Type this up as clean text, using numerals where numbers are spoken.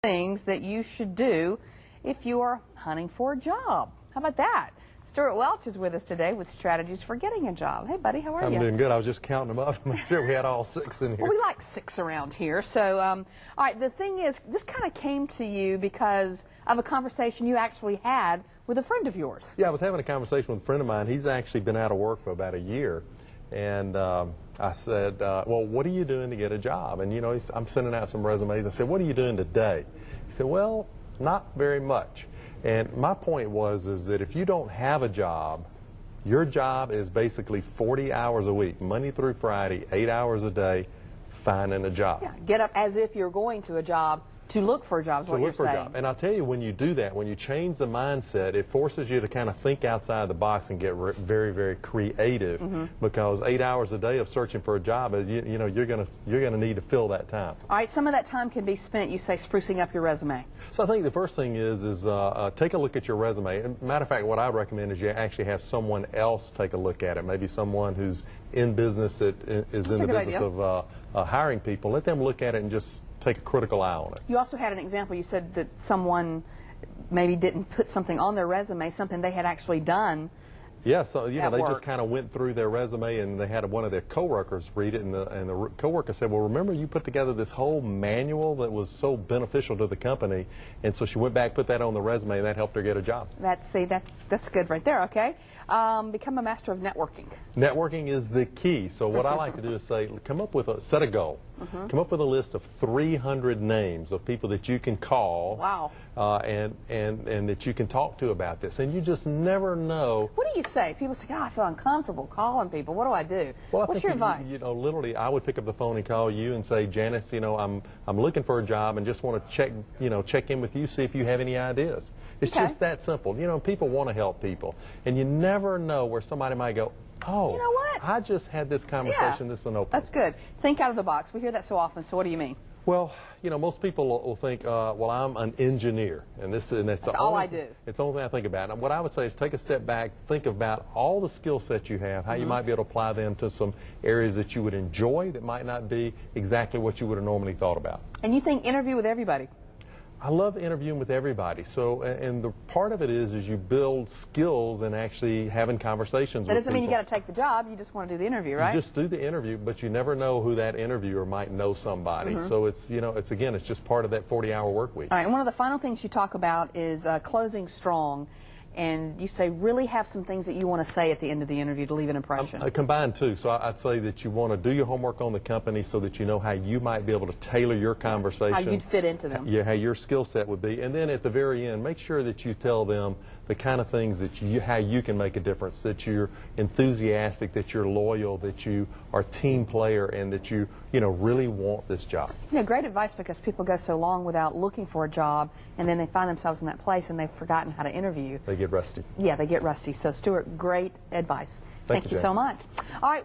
things that you should do if you are hunting for a job. How about that? Stewart Welch is with us today with strategies for getting a job. Hey, buddy, how are you? I'm doing good. I was just counting them up to make sure we had all 6 in here. Well, we like 6 around here. So, all right, the thing is, this kind of came to you because of a conversation you actually had with a friend of yours. Yeah, I was having a conversation with a friend of mine. He's actually been out of work for about a year. And I said, well, what are you doing to get a job? And, you know, I'm sending out some resumes. I said, what are you doing today? He said, well, not very much. And my point is that if you don't have a job, your job is basically 40 hours a week, Monday through Friday, 8 hours a day, finding a job. Yeah, get up as if you're going to a job to look for a job is what you're saying. And I'll tell you, when you do that, when you change the mindset, it forces you to kind of think outside the box and get very, very creative. Because 8 hours a day of searching for a job, you know, you're gonna need to fill that time. All right, some of that time can be spent, you say, sprucing up your resume. So I think the first thing is take a look at your resume. And matter of fact, what I recommend is you actually have someone else take a look at it. Maybe someone who's in business that is in the business of hiring people. Let them look at it and just take a critical eye on it. You also had an example. You said that someone maybe didn't put something on their resume, something they had actually done. Yeah, so you know, they work. just kind of went through their resume and they had one of their coworkers read it, and the coworker said, well, remember you put together this whole manual that was so beneficial to the company, and so she went back, put that on the resume, and that helped her get a job. That's good right there. Okay, become a master of networking. Networking is the key. So what I like to do is say, come up with set a goal. Come up with a list of 300 names of people that you can call. Wow. And that you can talk to about this. And you just never know. What do you say? People say, I feel uncomfortable calling people. What do I do? Well, what's your advice? You know, literally, I would pick up the phone and call you and say, Janice, you know, I'm looking for a job and just want to check in with you, see if you have any ideas. It's just that simple. You know, people want to help people. And you never know where somebody might go, oh, you know what? I just had this conversation, this one open. That's good. Think out of the box. We hear that so often, so what do you mean? Well, you know, most people will think, well, I'm an engineer, and that's all I do. It's the only thing I think about. And what I would say is take a step back, think about all the skill sets you have, how you might be able to apply them to some areas that you would enjoy that might not be exactly what you would have normally thought about. And you think interview with everybody? I love interviewing with everybody. So, and the part of it is you build skills and actually having conversations with people. That doesn't mean you got to take the job. You just want to do the interview, right? You just do the interview, but you never know who that interviewer might know somebody. So it's, you know, it's just part of that 40-hour work week. All right, and one of the final things you talk about is closing strong. And you say really have some things that you want to say at the end of the interview to leave an impression. Combined too. So I'd say that you want to do your homework on the company so that you know how you might be able to tailor your conversation. How you'd fit into them. Yeah, how your skill set would be. And then at the very end, make sure that you tell them the kind of things that how you can make a difference, that you're enthusiastic, that you're loyal, that you are a team player, and that you really want this job. You know, great advice, because people go so long without looking for a job, and then they find themselves in that place and they've forgotten how to interview. They get rusty. Yeah, they get rusty. So, Stewart, great advice. Thank you so much. All right.